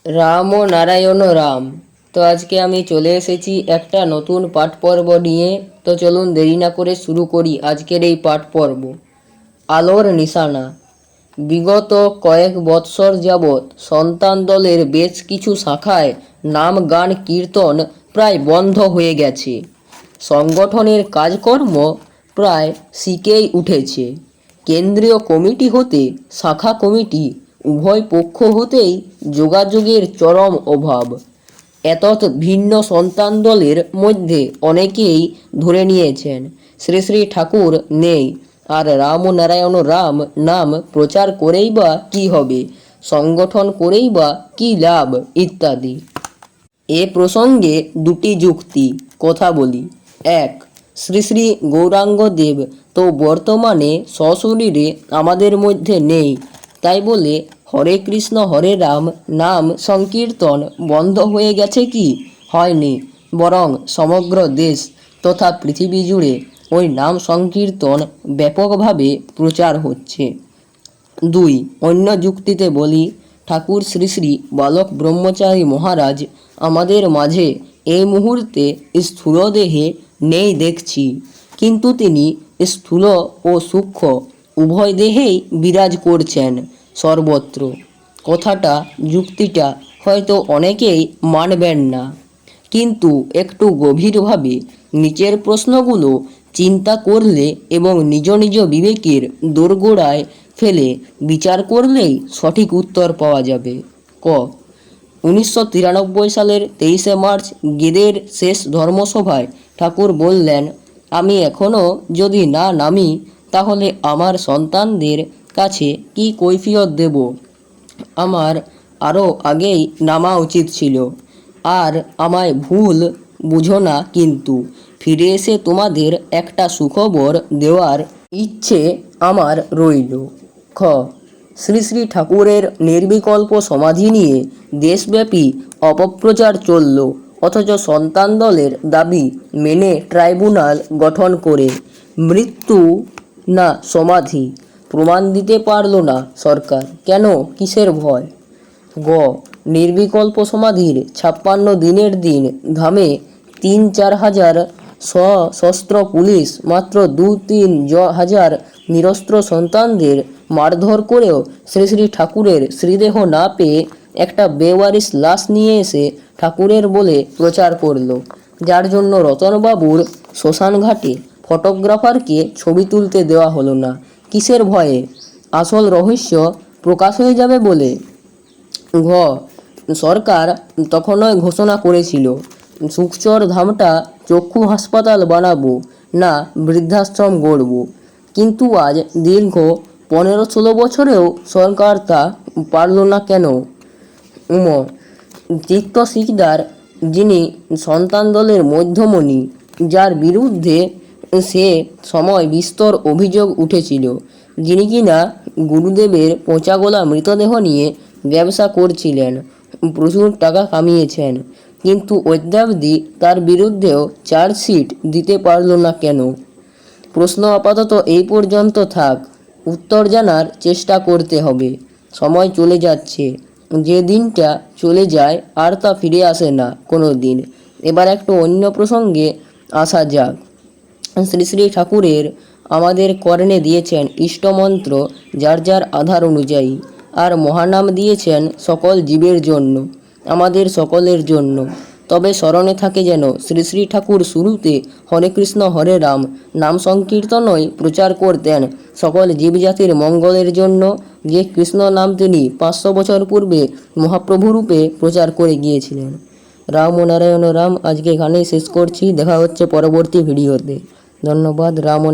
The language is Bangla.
রাম ও নারায়ণ রাম। তো আজকে আমি চলে এসেছি একটা নতুন পাঠ পর্ব নিয়ে। তো চলুন দেরি না করে শুরু করি আজকের এই পাঠ পর্ব। আলোর নিশানা। বিগত কয়েক বৎসর যাবৎ সন্তান দলের বেশ কিছু শাখায় নাম গান কীর্তন প্রায় বন্ধ হয়ে গেছে। সংগঠনের কাজকর্ম প্রায় শিকেই উঠেছে। কেন্দ্রীয় কমিটি হতে শাখা কমিটি উভয় পক্ষ হতেই যোগাযোগের চরম অভাব। এতৎ ভিন্ন সন্তান দলের মধ্যে অনেকেই ধরে নিয়েছেন শ্রী শ্রী ঠাকুর নেই, আর রাম ও নারায়ণ রাম নাম প্রচার করেই বা কী হবে, সংগঠন করেই বা কী লাভ ইত্যাদি। এ প্রসঙ্গে দুটি যুক্তি কথা বলি। এক, শ্রী শ্রী গৌরাঙ্গ দেব তো বর্তমানে সশরীরে আমাদের মধ্যে নেই, তাই বলে হরে কৃষ্ণ হরে রাম নাম সংকীর্তন বন্ধ হয়ে গেছে কি? হয়নি, বরং সমগ্র দেশ তথা পৃথিবী জুড়ে ওই নাম সংকীর্তন ব্যাপকভাবে প্রচার হচ্ছে। দুই, অন্য যুক্তিতে বলি, ঠাকুর শ্রী শ্রী বালক ব্রহ্মচারী মহারাজ আমাদের মাঝে এই মুহূর্তে স্থূল দেহে নেই দেখছি, কিন্তু তিনি স্থূল ও সূক্ষ্ম উভয় দেহেই বিরাজ করছেন সর্বত্র। কথাটা যুক্তিটা হয়তো অনেকেই মানবেন না, কিন্তু একটু গভীরভাবে নিচের প্রশ্নগুলো চিন্তা করলে এবং নিজ নিজ বিবেকের দোরগোড়ায় ফেলে বিচার করলেই সঠিক উত্তর পাওয়া যাবে। ক, 1993 সালের 23শে মার্চ গেদের শেষ ধর্মসভায় ঠাকুর বললেন, আমি এখনও যদি না নামি তাহলে আমার সন্তানদের কাছে কি কৈফিয়ত দেব? আমার আরও আগেই নামা উচিত ছিল। আর আমায় ভুল বুঝো না, কিন্তু ফিরে এসে তোমাদের একটা সুখবর দেওয়ার ইচ্ছে আমার রইল। খ, শ্রী শ্রী ঠাকুরের নির্বিকল্প সমাধি নিয়ে দেশব্যাপী অপপ্রচার চলল, অথচ সন্তান দলের দাবি মেনে ট্রাইব্যুনাল গঠন করে মৃত্যু না সমাধি প্রমাণ দিতে পারল না সরকার। কেন? কিসের ভয়? গ, নির্বিকল্প সমাধির 56 দিনের দিন ধামে 3-4 হাজার সশস্ত্র পুলিশ মাত্র 2-3 হাজার নিরস্ত্র সন্তানদের মারধর করেও শ্রী শ্রী ঠাকুরের শ্রীদেহ না পেয়ে একটা বেওয়ারিশ লাশ নিয়ে এসে ঠাকুরের বলে প্রচার করলো, যার জন্য রতনবাবুর শ্মশানঘাটে ফটোগ্রাফারকে ছবি তুলতে দেওয়া হলো না। কিসের ভয়ে? আসল রহস্য প্রকাশ হয়ে যাবে বলে। ঘ, সরকার তখনই ঘোষণা করেছিল সুখচর ধামটা চক্ষু হাসপাতাল বানাবো না বৃদ্ধাশ্রম গড়ব, কিন্তু আজ দীর্ঘ 15-16 বছরেও সরকার তা পারল না কেন? উম, চিত্ত শিকদার, যিনি সন্তান দলের মধ্যমণি, যার বিরুদ্ধে সে সময় বিস্তর অভিযোগ উঠেছিল, যিনি কিনা গুরুদেবের পচাগোলা মৃতদেহ নিয়ে ব্যবসা করছিলেন, প্রচুর টাকা কামিয়েছেন, কিন্তু অদ্যাবধি তার বিরুদ্ধেও চার্জশিট দিতে পারল না কেন? প্রশ্ন আপাতত এই পর্যন্ত থাক, উত্তর জানার চেষ্টা করতে হবে। সময় চলে যাচ্ছে, যে দিনটা চলে যায় আর তা ফিরে আসে না কোনো দিন। এবার একটু অন্য প্রসঙ্গে আসা যাক। শ্রী শ্রী ঠাকুরের আমাদের কর্ণে দিয়েছেন ইষ্টমন্ত্র যার যার আধার অনুযায়ী, আর মহানাম দিয়েছেন সকল জীবের জন্য, আমাদের সকলের জন্য। তবে স্মরণে থাকে যেন শ্রী শ্রী ঠাকুর শুরুতে হরে কৃষ্ণ হরে রাম নাম সংকীর্তনই প্রচার করতেন সকল জীবজাতির মঙ্গলের জন্য, যে কৃষ্ণ নাম তিনি 500 বছর পূর্বে মহাপ্রভুরূপে প্রচার করে গিয়েছিলেন। রাম ও নারায়ণ রাম আজকে এখানেই শেষ করছি। দেখা হচ্ছে পরবর্তী ভিডিওতে। ধন্যবাদ। রাম ও